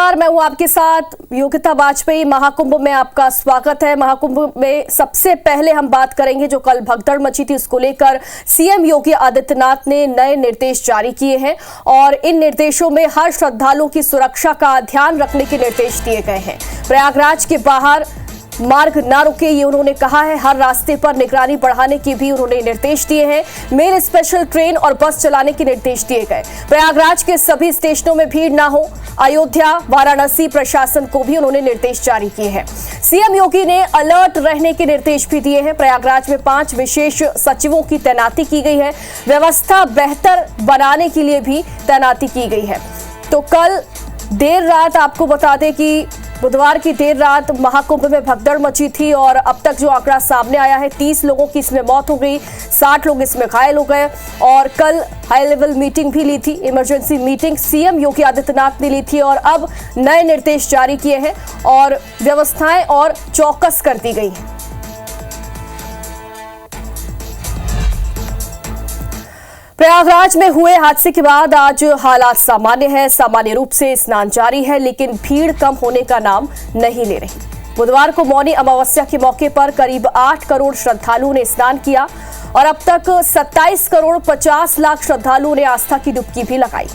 नमस्कार, मैं हूं आपके साथ योगिता वाजपेयी। महाकुंभ में आपका स्वागत है। महाकुंभ में सबसे पहले हम बात करेंगे जो कल भगदड़ मची थी, उसको लेकर सीएम योगी आदित्यनाथ ने नए निर्देश जारी किए हैं और इन निर्देशों में हर श्रद्धालुओं की सुरक्षा का ध्यान रखने के निर्देश दिए गए हैं। प्रयागराज के बाहर मार्ग न रुके, ये उन्होंने कहा है। हर रास्ते पर निगरानी बढ़ाने के भी उन्होंने निर्देश दिए हैं। मेल स्पेशल ट्रेन और बस चलाने के निर्देश दिए गए। प्रयागराज के सभी स्टेशनों में भीड़ ना हो। अयोध्या, वाराणसी प्रशासन को भी उन्होंने निर्देश जारी किए हैं। सीएम योगी ने अलर्ट रहने के निर्देश भी दिए हैं। प्रयागराज में 5 विशेष सचिवों की तैनाती की गई है। व्यवस्था बेहतर बनाने के लिए भी तैनाती की गई है। तो कल देर रात आपको बता दें कि बुधवार की देर रात महाकुंभ में भगदड़ मची थी और अब तक जो आंकड़ा सामने आया है 30 लोगों की इसमें मौत हो गई, 60 लोग इसमें घायल हो गए। और कल हाई लेवल मीटिंग भी ली थी, emergency meeting CM Yogi Adityanath ने ली थी और अब नए निर्देश जारी किए हैं और व्यवस्थाएं और चौकस कर दी गई हैं। प्रयागराज में हुए हादसे के बाद आज हालात सामान्य है। सामान्य रूप से स्नान जारी है, लेकिन भीड़ कम होने का नाम नहीं ले रही। बुधवार को मौनी अमावस्या के मौके पर करीब 8 करोड़ श्रद्धालुओं ने स्नान किया और अब तक 27 करोड़ 50 लाख श्रद्धालुओं ने आस्था की डुबकी भी लगाई।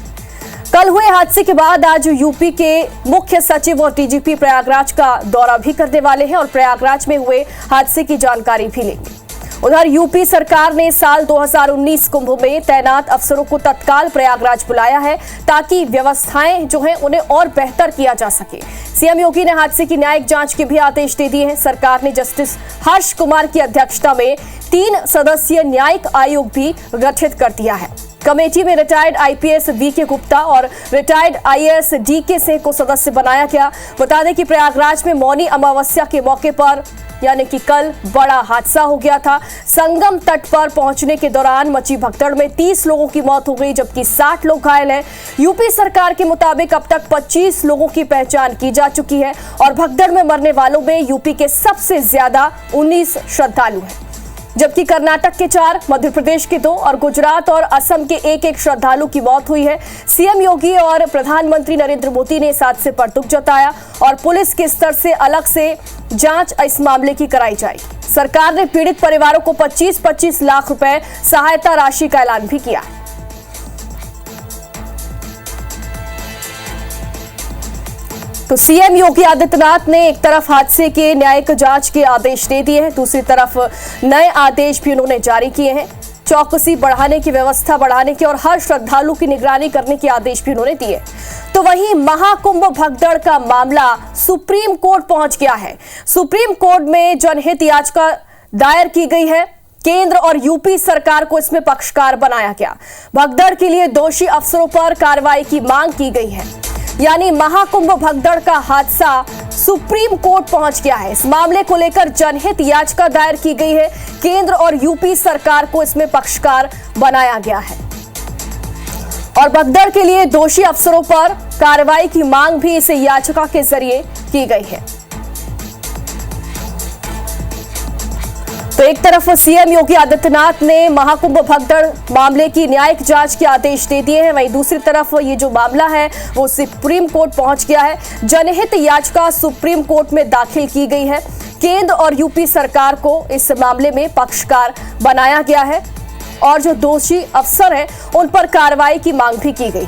कल हुए हादसे के बाद आज यूपी के मुख्य सचिव और डीजीपी प्रयागराज का दौरा भी करने वाले हैं और प्रयागराज में हुए हादसे की जानकारी भी लेंगे। उधर यूपी सरकार ने साल 2019 कुंभ में तैनात अफसरों को तत्काल प्रयागराज बुलाया है ताकि व्यवस्थाएं जो हैं उन्हें और बेहतर किया जा सके। सीएम योगी ने हादसे की न्यायिक जांच के भी आदेश दे दिए हैं। सरकार ने जस्टिस हर्ष कुमार की अध्यक्षता में 3 सदस्यीय न्यायिक आयोग भी गठित कर दिया है। कमेटी में रिटायर्ड आईपीएस वीके गुप्ता और रिटायर्ड आईएएस डीके सिंह को सदस्य बनाया गया। बता दें कि प्रयागराज में मौनी अमावस्या के मौके पर यानी कि कल बड़ा हादसा हो गया था। संगम तट पर पहुंचने के दौरान मची भगदड़ में 30 लोगों की मौत हो गई, जबकि 60 लोग घायल हैं। यूपी सरकार के मुताबिक अब तक 25 लोगों की पहचान की जा चुकी है और भगदड़ में मरने वालों में यूपी के सबसे ज्यादा 19 श्रद्धालु हैं, जबकि कर्नाटक के 4, मध्य प्रदेश के 2 और गुजरात और असम के 1-1 श्रद्धालु की मौत हुई है। सीएम योगी और प्रधानमंत्री नरेंद्र मोदी ने इस हादसे पर दुख जताया और पुलिस के स्तर से अलग से जांच इस मामले की कराई जाएगी। सरकार ने पीड़ित परिवारों को 25-25 लाख रुपए सहायता राशि का ऐलान भी किया है। तो सीएम योगी आदित्यनाथ ने एक तरफ हादसे के न्यायिक जांच के आदेश दे दिए हैं, दूसरी तरफ नए आदेश भी उन्होंने जारी किए हैं। चौकसी बढ़ाने की, व्यवस्था बढ़ाने के और हर श्रद्धालु की निगरानी करने के आदेश भी उन्होंने दिए। तो वहीं महाकुंभ भगदड़ का मामला सुप्रीम कोर्ट पहुंच गया है। सुप्रीम कोर्ट में जनहित याचिका दायर की गई है। केंद्र और यूपी सरकार को इसमें पक्षकार बनाया गया। भगदड़ के लिए दोषी अफसरों पर कार्रवाई की मांग की गई है। यानी महाकुंभ भगदड़ का हादसा सुप्रीम कोर्ट पहुंच गया है। इस मामले को लेकर जनहित याचिका दायर की गई है। केंद्र और यूपी सरकार को इसमें पक्षकार बनाया गया है और भगदड़ के लिए दोषी अफसरों पर कार्रवाई की मांग भी इस याचिका के जरिए की गई है। तो एक तरफ सीएम योगी आदित्यनाथ ने महाकुंभ भगदड़ मामले की न्यायिक जांच के आदेश दे दिए हैं, वहीं दूसरी तरफ ये जो मामला है वो सुप्रीम कोर्ट पहुंच गया है। जनहित याचिका सुप्रीम कोर्ट में दाखिल की गई है। केंद्र और यूपी सरकार को इस मामले में पक्षकार बनाया गया है और जो दोषी अफसर हैं उन पर कार्रवाई की मांग भी की गई।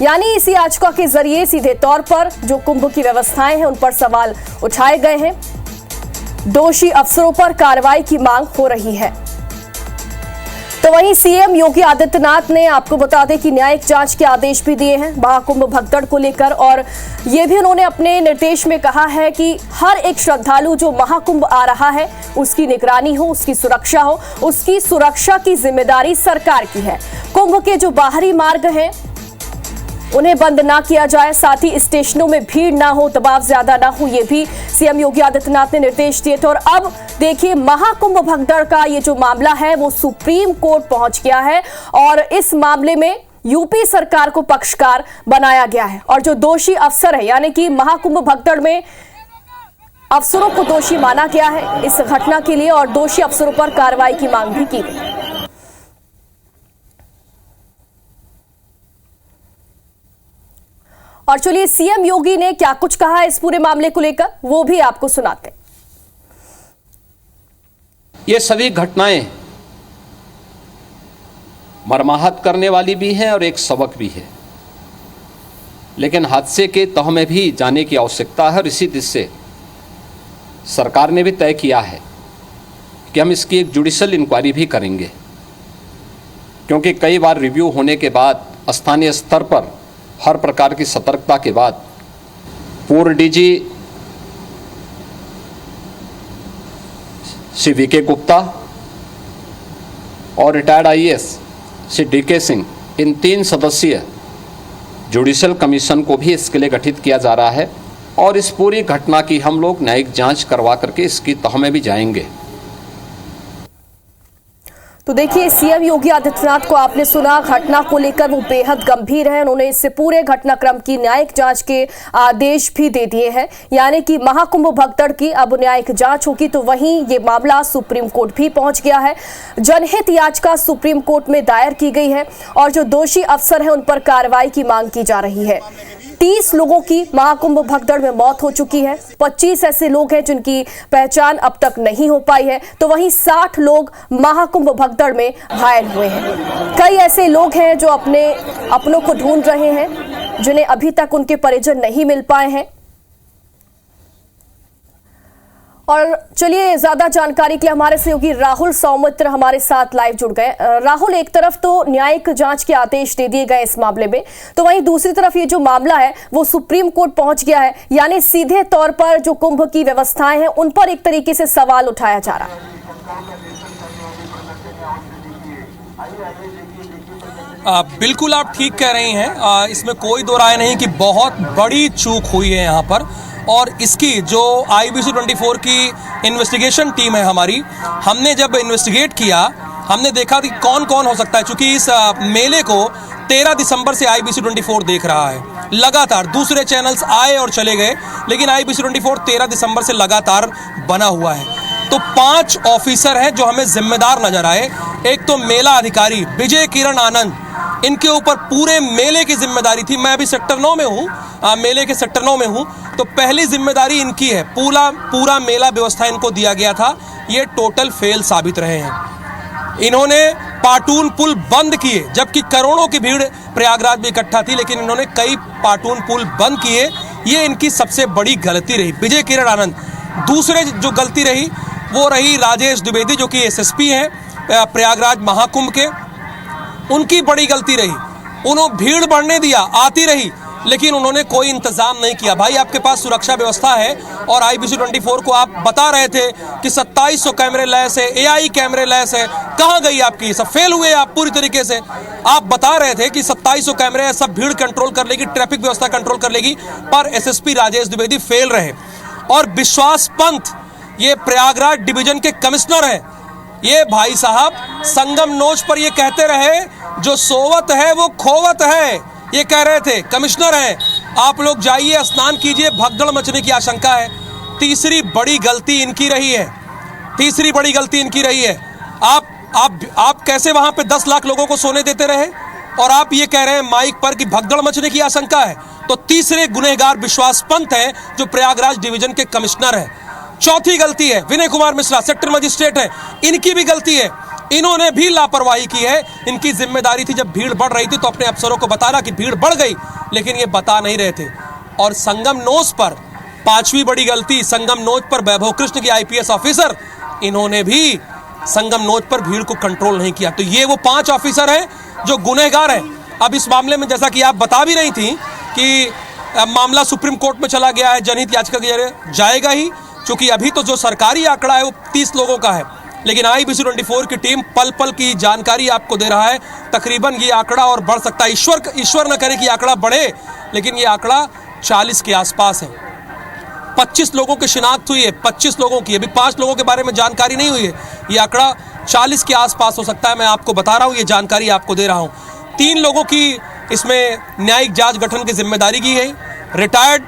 यानी इस याचिका के जरिए सीधे तौर पर जो कुंभ की व्यवस्थाएं हैं उन पर सवाल उठाए गए हैं। दोषी अफसरों पर कार्रवाई की मांग हो रही है। तो वहीं सीएम योगी आदित्यनाथ ने आपको बता दें कि न्यायिक जांच के आदेश भी दिए हैं महाकुंभ भगदड़ को लेकर और ये भी उन्होंने अपने निर्देश में कहा है कि हर एक श्रद्धालु जो महाकुंभ आ रहा है उसकी निगरानी हो, उसकी सुरक्षा हो, उसकी सुरक्षा की जिम्मेदारी सरकार की है। कुंभ के जो बाहरी मार्ग हैं उन्हें बंद ना किया जाए, साथ ही स्टेशनों में भीड़ ना हो, दबाव ज्यादा ना हो, ये भी सीएम योगी आदित्यनाथ ने निर्देश दिए थे। और अब देखिए महाकुंभ भगदड़ का ये जो मामला है वो सुप्रीम कोर्ट पहुंच गया है और इस मामले में यूपी सरकार को पक्षकार बनाया गया है और जो दोषी अफसर है यानी कि महाकुंभ भगदड़ में अफसरों को दोषी माना गया है इस घटना के लिए और दोषी अफसरों पर कार्रवाई की मांग भी की गई। और चलिए सीएम योगी ने क्या कुछ कहा है इस पूरे मामले को लेकर, वो भी आपको सुनाते हैं। ये सभी घटनाएं मर्माहत करने वाली भी हैं और एक सबक भी है, लेकिन हादसे के तह में भी जाने की आवश्यकता है और इसी दिशा से सरकार ने भी तय किया है कि हम इसकी एक जुडिशियल इंक्वायरी भी करेंगे, क्योंकि कई बार रिव्यू होने के बाद स्थानीय स्तर पर हर प्रकार की सतर्कता के बाद पूर्व डीजी श्री वीके गुप्ता और retired IAS Shri DK Singh, इन 3 सदस्यीय जुडिशियल कमीशन को भी इसके लिए गठित किया जा रहा है और इस पूरी घटना की हम लोग न्यायिक जांच करवा करके इसकी तह में भी जाएंगे। तो देखिए, सीएम योगी आदित्यनाथ को आपने सुना, घटना को लेकर वो बेहद गंभीर है। उन्होंने इससे पूरे घटनाक्रम की न्यायिक जांच के आदेश भी दे दिए हैं, यानी कि महाकुंभ भगदड़ की अब न्यायिक जांच होगी। तो वहीं ये मामला सुप्रीम कोर्ट भी पहुंच गया है। जनहित याचिका सुप्रीम कोर्ट में दायर की गई है और जो दोषी अफसर हैं उन पर कार्रवाई की मांग की जा रही है। 30 लोगों की महाकुंभ भगदड़ में मौत हो चुकी है। 25 ऐसे लोग हैं जिनकी पहचान अब तक नहीं हो पाई है, तो वहीं 60 लोग महाकुंभ भगदड़ में घायल हुए हैं। कई ऐसे लोग हैं जो अपनों को ढूंढ रहे हैं, जिन्हें अभी तक उनके परिजन नहीं मिल पाए हैं। और चलिए, ज्यादा जानकारी के लिए हमारे सहयोगी राहुल सौमित्र हमारे साथ लाइव जुड़ गए। राहुल, एक तरफ तो न्यायिक जांच के आदेश दे दिए गए इस मामले में, तो वहीं दूसरी तरफ ये जो मामला है वो सुप्रीम कोर्ट पहुंच गया है, यानी सीधे तौर पर जो कुंभ की व्यवस्थाएं हैं उन पर एक तरीके से सवाल उठाया जा रहा है। बिल्कुल आप ठीक कह रही हैं। इसमें कोई दो राय नहीं कि बहुत बड़ी चूक हुई है यहाँ पर, और इसकी जो IBC 24 की इन्वेस्टिगेशन टीम है हमारी, हमने जब इन्वेस्टिगेट किया हमने देखा कि कौन कौन हो सकता है, क्योंकि इस मेले को 13 दिसंबर से IBC 24 देख रहा है। लगातार दूसरे चैनल्स आए और चले गए, लेकिन IBC 24 13 दिसंबर से लगातार बना हुआ है। तो 5 ऑफिसर हैं जो हमें जिम्मेदार नजर आए। एक तो मेला अधिकारी विजय किरण आनंद, इनके ऊपर पूरे मेले की जिम्मेदारी थी। मैं अभी सेक्टर 9 में हूँ, मेले के सेक्टर 9 में हूँ, तो पहली जिम्मेदारी इनकी है। पूरा मेला व्यवस्था इनको दिया गया था, ये टोटल फेल साबित रहे हैं। इन्होंने पाटून पुल बंद किए, जबकि करोड़ों की भीड़ प्रयागराज में इकट्ठा थी, लेकिन इन्होंने कई पाटून पुल बंद किए। ये इनकी सबसे बड़ी गलती रही, विजय किरण आनंद। दूसरे जो गलती रही वो रही राजेश द्विवेदी, जो कि SSP हैं प्रयागराज महाकुंभ के। उनकी बड़ी गलती रही, उन्होंने भीड़ बढ़ने दिया, आती रही, लेकिन उन्होंने कोई इंतजाम नहीं किया। भाई, आपके पास सुरक्षा व्यवस्था है और IBC 24 को आप बता रहे थे कि 2700 कैमरे लैस है, AI कैमरे लैस है, कहाँ गई आपकी? सब फेल हुए आप पूरी तरीके से। आप बता रहे थे कि 2700 कैमरे है, सब भीड़ कंट्रोल कर लेगी, ट्रैफिक व्यवस्था कंट्रोल कर लेगी, पर SSP राजेश द्विवेदी फेल रहे। और विश्वास पंत, ये प्रयागराज डिवीजन के कमिश्नर हैं, ये भाई साहब संगम नोच पर ये कहते रहे जो सोवत है वो खोवत है, ये कह रहे थे। कमिश्नर हैं, आप लोग जाइए, स्नान कीजिए, भगदड़ मचने की आशंका है। तीसरी बड़ी गलती इनकी रही है, तीसरी बड़ी गलती इनकी रही है। आप कैसे वहां पे 10 लाख लोगों को सोने देते रहे और आप ये कह रहे हैं माइक पर कि भगदड़ मचने की आशंका है। तो तीसरे गुनहगार विश्वास पंत हैं, जो प्रयागराज डिवीजन के कमिश्नर हैं। चौथी गलती है विनय कुमार मिश्रा, सेक्टर मजिस्ट्रेट है, इनकी भी गलती है। इन्होंने भी लापरवाही की है। इनकी जिम्मेदारी थी, जब भीड़ बढ़ रही थी तो अपने अफसरों को बताना कि भीड़ बढ़ गई, लेकिन ये बता नहीं रहे थे। और संगम नोच पर 5वीं बड़ी गलती, संगम नोच पर वैभव कृष्ण की IPS ऑफिसर, इन्होंने भी संगम नोच पर भीड़ को कंट्रोल नहीं किया। तो ये वो 5 ऑफिसर हैं जो गुनहगार हैं। अब इस मामले में, जैसा कि आप बता भी रही थी कि मामला सुप्रीम कोर्ट में चला गया है, जनहित याचिका के जरिए जाएगा ही, क्योंकि अभी तो जो सरकारी आंकड़ा है वो 30 लोगों का है, लेकिन IBC 24 की टीम पल पल की जानकारी आपको दे रहा है। तकरीबन ये आंकड़ा और बढ़ सकता है। ईश्वर न करे कि आंकड़ा बढ़े, लेकिन ये आंकड़ा 40 के आसपास है। 25 लोगों की शिनाख्त हुई है, 25 लोगों की, अभी 5 लोगों के बारे में जानकारी नहीं हुई है। ये आंकड़ा 40 के आसपास हो सकता है। मैं आपको बता रहा हूँ, ये जानकारी आपको दे रहा हूँ। 3 लोगों की इसमें न्यायिक जांच गठन की जिम्मेदारी की गई। रिटायर्ड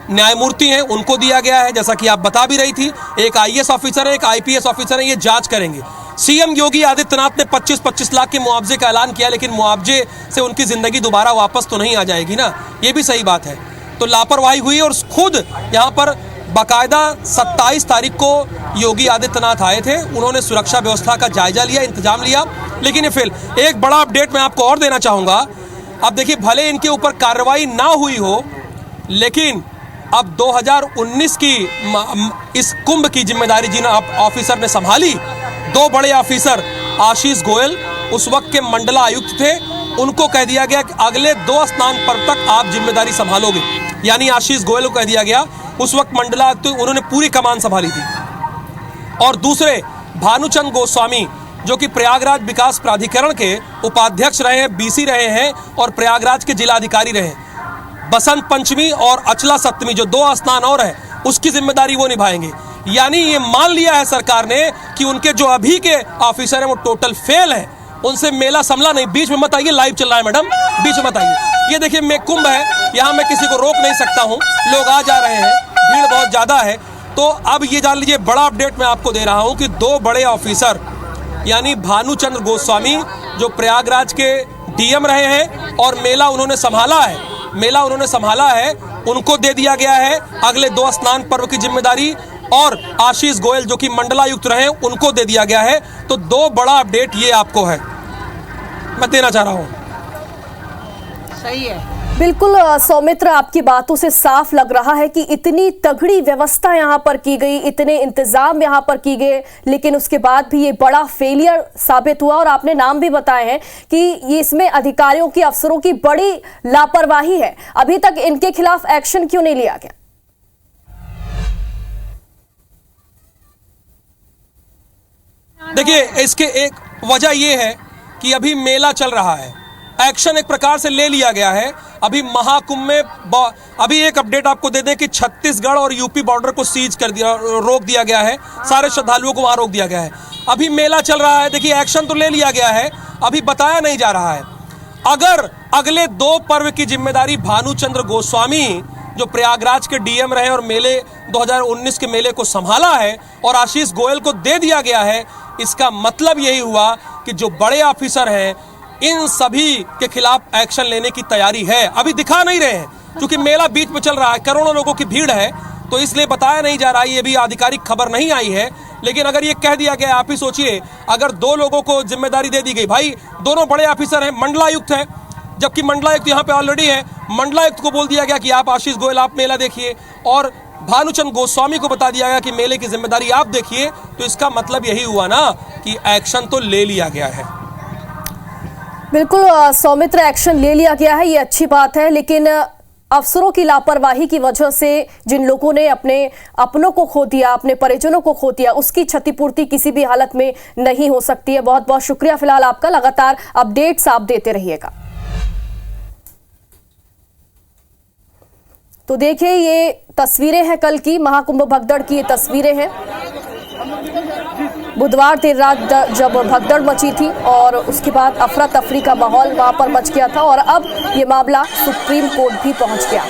न्यायमूर्ति हैं, उनको दिया गया है, जैसा कि आप बता भी रही थी। एक IAS ऑफिसर है, एक IPS ऑफिसर है, ये जांच करेंगे। CM योगी आदित्यनाथ ने 25-25 लाख के मुआवजे का ऐलान किया, लेकिन मुआवजे से उनकी जिंदगी दोबारा वापस तो नहीं आ जाएगी ना, ये भी सही बात है। तो लापरवाही हुई और खुद यहाँ पर बाकायदा 27 तारीख को योगी आदित्यनाथ आए थे, उन्होंने सुरक्षा व्यवस्था का जायजा लिया, इंतजाम लिया, लेकिन ये फेल। एक बड़ा अपडेट मैं आपको और देना चाहूँगा। अब देखिए, भले इनके ऊपर कार्रवाई ना हुई हो, लेकिन अब 2019 की इस कुंभ की जिम्मेदारी जिन ऑफिसर ने संभाली, 2 बड़े ऑफिसर आशीष गोयल उस वक्त के मंडला आयुक्त थे, उनको कह दिया गया कि अगले 2 स्नान पर्व तक आप जिम्मेदारी संभालोगे। यानी आशीष गोयल को कह दिया गया, उस वक्त मंडला आयुक्त उन्होंने पूरी कमान संभाली थी। और दूसरे भानुचंद्र गोस्वामी जो कि प्रयागराज विकास प्राधिकरण के उपाध्यक्ष रहे हैं, बीसी रहे हैं और प्रयागराज के जिलाधिकारी रहे हैं। बसंत पंचमी और अचला सप्तमी जो 2 स्नान और है, उसकी जिम्मेदारी वो निभाएंगे। यानी ये मान लिया है सरकार ने कि उनके जो अभी के ऑफिसर हैं वो टोटल फेल हैं, उनसे मेला समला नहीं। बीच में मत आइए, लाइव चल रहा है मैडम, बीच में मत आइए। ये देखिए, मैं कुंभ है, यहाँ मैं किसी को रोक नहीं सकता हूँ, लोग आ जा रहे हैं, भीड़ बहुत ज्यादा है। तो अब ये जान लीजिए, बड़ा अपडेट मैं आपको दे रहा हूँ कि 2 बड़े ऑफिसर यानी भानुचंद्र गोस्वामी जो प्रयागराज के डीएम रहे हैं और मेला उन्होंने संभाला है, उनको दे दिया गया है अगले 2 स्नान पर्व की जिम्मेदारी, और आशीष गोयल जो कि मंडलायुक्त रहे उनको दे दिया गया है। तो 2 बड़ा अपडेट ये आपको है, मैं देना चाह रहा हूँ। सही है, बिल्कुल सौमित्र, आपकी बातों से साफ लग रहा है कि इतनी तगड़ी व्यवस्था यहाँ पर की गई, इतने इंतजाम यहाँ पर किए गए, लेकिन उसके बाद भी ये बड़ा फेलियर साबित हुआ। और आपने नाम भी बताए हैं कि ये इसमें अधिकारियों की, अफसरों की बड़ी लापरवाही है। अभी तक इनके खिलाफ एक्शन क्यों नहीं लिया गया? देखिए, इसके एक वजह यह है कि अभी मेला चल रहा है, एक्शन एक प्रकार से ले लिया गया है। अभी महाकुंभ में अभी एक अपडेट आपको दे दें कि छत्तीसगढ़ और यूपी बॉर्डर को सीज कर दिया, रोक दिया गया है, सारे श्रद्धालुओं को वहां रोक दिया गया है। अभी मेला चल रहा है, देखिए एक्शन तो ले लिया गया है, अभी बताया नहीं जा रहा है। अगर अगले 2 पर्व की जिम्मेदारी भानुचंद्र गोस्वामी जो प्रयागराज के डीएम रहे और मेले 2019 के मेले को संभाला है और आशीष गोयल को दे दिया गया है, इसका मतलब यही हुआ कि जो बड़े ऑफिसर हैं इन सभी के खिलाफ एक्शन लेने की तैयारी है। अभी दिखा नहीं रहे हैं क्योंकि मेला बीच में चल रहा है, करोड़ों लोगों की भीड़ है, तो इसलिए बताया नहीं जा रहा है। ये भी आधिकारिक खबर नहीं आई है, लेकिन अगर ये कह दिया गया, आप ही सोचिए, अगर 2 लोगों को जिम्मेदारी दे दी गई, भाई दोनों बड़े ऑफिसर हैं, मंडलायुक्त हैं, जबकि मंडलायुक्त यहाँ पे ऑलरेडी है, मंडलायुक्त को बोल दिया गया कि आप आशीष गोयल आप मेला देखिए, और भानुचंद्र गोस्वामी को बता दिया गया कि मेले की जिम्मेदारी आप देखिए, तो इसका मतलब यही हुआ ना कि एक्शन तो ले लिया गया है। बिल्कुल सौमित्र, एक्शन ले लिया गया है, ये अच्छी बात है, लेकिन अफसरों की लापरवाही की वजह से जिन लोगों ने अपनों को खो दिया, अपने परिजनों को खो दिया, उसकी क्षतिपूर्ति किसी भी हालत में नहीं हो सकती है। बहुत बहुत शुक्रिया फिलहाल आपका, लगातार अपडेट्स आप देते रहिएगा। तो देखिए, ये तस्वीरें हैं कल की महाकुंभ भगदड़ की, ये तस्वीरें हैं बुधवार देर रात जब भगदड़ मची थी और उसके बाद अफरा तफरी का माहौल वहां पर मच गया था, और अब ये मामला सुप्रीम कोर्ट भी पहुंच गया।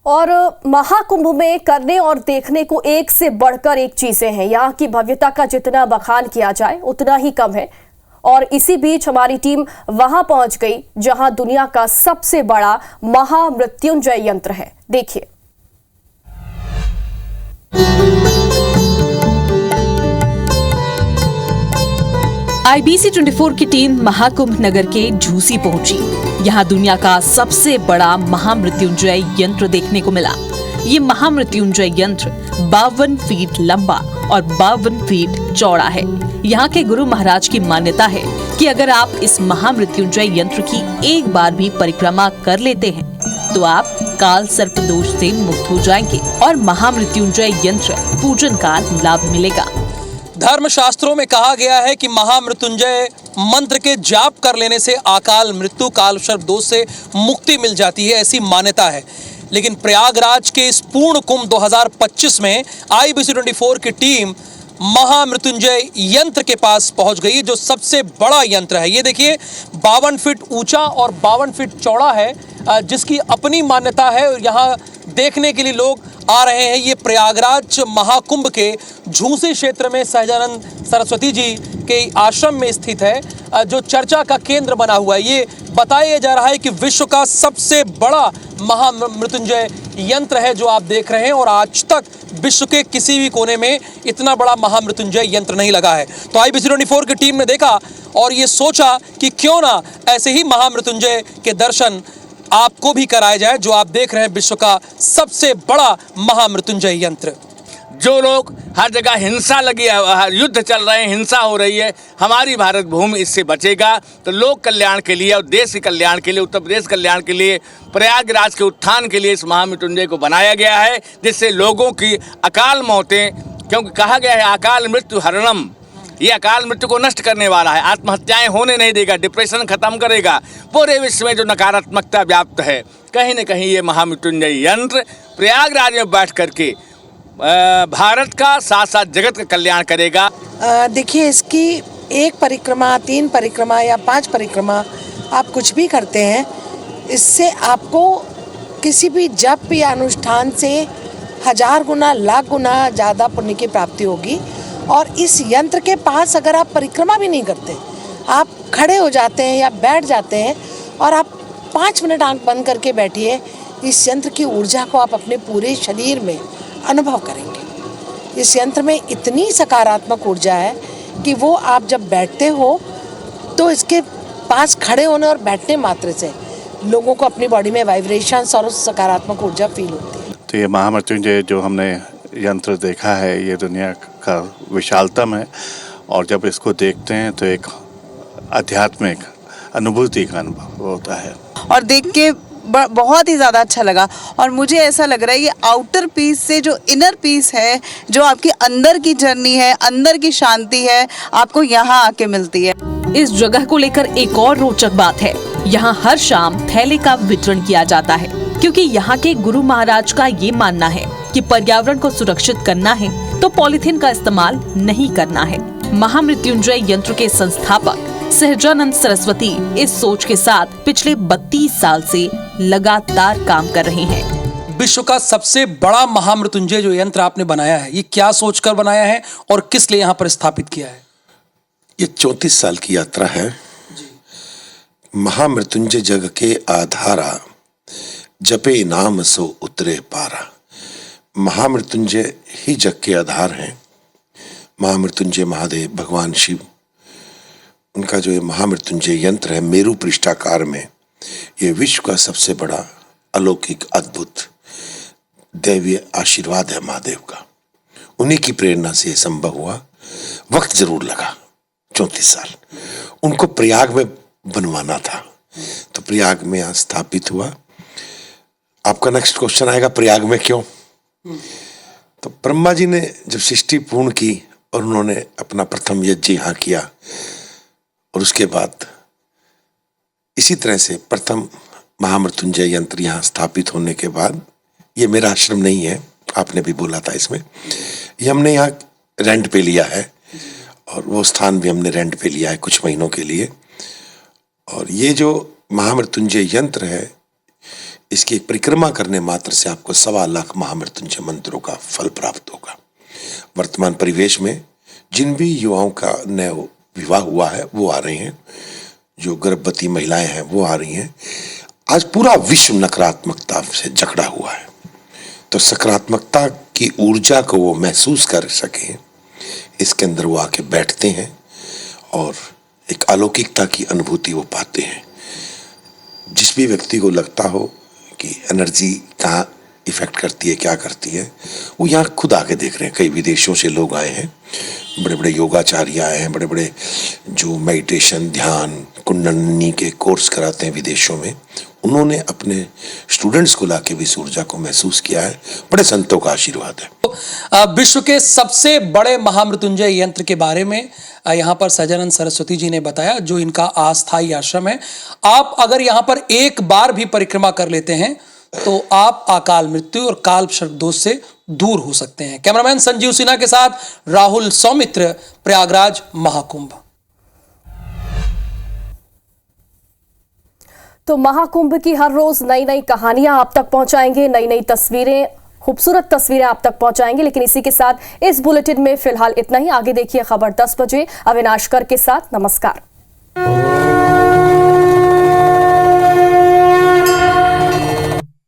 और महाकुंभ में करने और देखने को एक से बढ़कर एक चीजें हैं। यहाँ की भव्यता का जितना बखान किया जाए उतना ही कम है, और इसी बीच हमारी टीम वहां पहुंच गई जहां दुनिया का सबसे बड़ा महामृत्युंजय यंत्र है। देखिए, IBC 24 की टीम महाकुंभ नगर के झूसी पहुंची। यहाँ दुनिया का सबसे बड़ा महामृत्युंजय यंत्र देखने को मिला। ये महामृत्युंजय यंत्र 52 फीट लंबा और 52 फीट चौड़ा है। यहाँ के गुरु महाराज की मान्यता है कि अगर आप इस महामृत्युंजय यंत्र की एक बार भी परिक्रमा कर लेते हैं तो आप काल सर्प दोष से मुक्त हो जाएंगे और महामृत्युंजय यंत्र पूजन का लाभ मिलेगा। धर्म शास्त्रों में कहा गया है कि महामृत्युंजय मंत्र के जाप कर लेने से अकाल मृत्यु, काल सर्प दोष से मुक्ति मिल जाती है, ऐसी मान्यता है। लेकिन प्रयागराज के इस पूर्ण कुंभ 2025 में IBC 24 की टीम महामृत्युंजय यंत्र के पास पहुंच गई, जो सबसे बड़ा यंत्र है। ये देखिए, 52 फीट ऊंचा और 52 फीट चौड़ा है, जिसकी अपनी मान्यता है। यहाँ देखने के लिए लोग आ रहे हैं। ये प्रयागराज महाकुंभ के झूसी क्षेत्र में सहजानंद सरस्वती जी के आश्रम में स्थित है, जो चर्चा का केंद्र बना हुआ है। ये बताया जा रहा है कि विश्व का सबसे बड़ा महामृत्युंजय यंत्र है जो आप देख रहे हैं, और आज तक विश्व के किसी भी कोने में इतना बड़ा महामृत्युंजय यंत्र नहीं लगा है। तो IBC 24 की टीम ने देखा और ये सोचा कि क्यों ना ऐसे ही महामृत्युंजय के दर्शन आपको भी कराए जाए, जो आप देख रहे हैं विश्व का सबसे बड़ा महामृत्युंजय यंत्र। जो लोग हर जगह हिंसा लगी है, युद्ध चल रहे हैं, हिंसा हो रही है, हमारी भारत भूमि इससे बचेगा। तो लोक कल्याण के लिए और देश के कल्याण के लिए, उत्तर प्रदेश कल्याण के लिए, प्रयागराज के उत्थान के लिए इस महामृत्युंजय को बनाया गया है, जिससे लोगों की अकाल मौतें, क्योंकि कहा गया है अकाल मृत्यु हरणम, ये अकाल मृत्यु को नष्ट करने वाला है, आत्महत्याएं होने नहीं देगा, डिप्रेशन खत्म करेगा। पूरे विश्व में जो नकारात्मकता व्याप्त है, कहीं न कहीं ये महामृत्युंजय यंत्र प्रयागराज में बैठ करके भारत का साथ साथ जगत का कल्याण करेगा। देखिए, इसकी 1 परिक्रमा, 3 परिक्रमा या 5 परिक्रमा आप कुछ भी करते हैं, इससे आपको किसी भी जप या अनुष्ठान से 1000 गुना, लाख गुना ज़्यादा पुण्य की प्राप्ति होगी। और इस यंत्र के पास अगर आप परिक्रमा भी नहीं करते, आप खड़े हो जाते हैं या बैठ जाते हैं और आप 5 मिनट आंख बंद करके बैठिए, इस यंत्र की ऊर्जा को आप अपने पूरे शरीर में अनुभव करेंगे। इस यंत्र में इतनी सकारात्मक ऊर्जा है कि वो आप जब बैठते हो तो इसके पास खड़े होने और बैठने मात्र से लोगों को अपनी बॉडी में वाइब्रेशंस और उस सकारात्मक ऊर्जा फील होती है। तो ये महामृत्युंजय जो हमने यंत्र देखा है, ये दुनिया का विशालतम है, और जब इसको देखते हैं तो एक आध्यात्मिक अनुभूति का अनुभव होता है। और देख के बहुत ही ज़्यादा अच्छा लगा। और मुझे ऐसा लग रहा है ये आउटर पीस से जो इनर पीस है, जो आपकी अंदर की जर्नी है, अंदर की शांति है, आपको यहाँ आके मिलती है। इस जगह को लेकर एक और रोचक बात है, यहाँ हर शाम थैले का वितरण किया जाता है, क्योंकि यहाँ के गुरु महाराज का ये मानना है कि पर्यावरण को सुरक्षित करना है तो पॉलीथीन का इस्तेमाल नहीं करना है। महामृत्युंजय यंत्र के संस्थापक सहजानंद सरस्वती इस सोच के साथ पिछले 32 साल से लगातार काम कर रहे हैं। विश्व का सबसे बड़ा महामृत्युंजय जो यंत्र आपने बनाया है, ये क्या सोचकर बनाया है और किस लिए यहाँ पर स्थापित किया है? ये 34 साल की यात्रा है। महामृत्युंजय जग के आधारा, जपे नाम सो उतरे पारा। महामृत्युंजय ही जग के आधार हैं। महामृत्युंजय महादेव भगवान शिव, उनका जो ये महामृत्युंजय यंत्र है, मेरु पृष्ठाकार में, ये विश्व का सबसे बड़ा अलौकिक अद्भुत दैवीय आशीर्वाद है महादेव का। उन्हीं की प्रेरणा से ये संभव हुआ। वक्त जरूर लगा, 34 साल। उनको प्रयाग में बनवाना था, तो प्रयाग में यहाँ स्थापित हुआ। आपका नेक्स्ट क्वेश्चन आएगा, प्रयाग में क्यों? तो ब्रह्मा जी ने जब सृष्टि पूर्ण की और उन्होंने अपना प्रथम यज्ञ यहाँ किया, और उसके बाद इसी तरह से प्रथम महामृत्युंजय यंत्र यहाँ स्थापित होने के बाद, ये मेरा आश्रम नहीं है, आपने भी बोला था इसमें, ये हमने यहाँ रेंट पे लिया है, और वो स्थान भी हमने रेंट पे लिया है कुछ महीनों के लिए। और ये जो महामृत्युंजय यंत्र है, इसकी एक परिक्रमा करने मात्र से आपको 1.25 लाख महामृत्युंजय मंत्रों का फल प्राप्त होगा। वर्तमान परिवेश में जिन भी युवाओं का नया विवाह हुआ है वो आ रहे हैं, जो गर्भवती महिलाएं हैं वो आ रही हैं। आज पूरा विश्व नकारात्मकता से जकड़ा हुआ है, तो सकारात्मकता की ऊर्जा को वो महसूस कर सकें, इसके अंदर वो आके बैठते हैं और एक अलौकिकता की अनुभूति वो पाते हैं। जिस भी व्यक्ति को लगता हो कि एनर्जी कहाँ इफेक्ट करती है, क्या करती है, वो यहाँ खुद आके देख रहे हैं। कई विदेशों से लोग आए हैं, बड़े बड़े योगाचार्य आए हैं, बड़े बड़े जो मेडिटेशन, ध्यान, कुंडलिनी के कोर्स कराते हैं विदेशों में, उन्होंने अपने स्टूडेंट्स को लाके भी इस ऊर्जा को महसूस किया है। बड़े संतों का आशीर्वाद है। विश्व के सबसे बड़े महामृत्युंजय यंत्र के बारे में यहाँ पर सहजानंद सरस्वती जी ने बताया, जो इनका अस्थायी आश्रम है। आप अगर यहाँ पर एक बार भी परिक्रमा कर लेते हैं तो आप अकाल मृत्यु और काल सर्प दोष से दूर हो सकते हैं। कैमरामैन संजीव सिन्हा के साथ राहुल सौमित्र, प्रयागराज महाकुंभ। तो महाकुंभ की हर रोज नई नई कहानियां आप तक पहुंचाएंगे, नई नई तस्वीरें, खूबसूरत तस्वीरें आप तक पहुंचाएंगे। लेकिन इसी के साथ इस बुलेटिन में फिलहाल इतना ही। आगे देखिए खबर 10 बजे अविनाश कर के साथ। नमस्कार।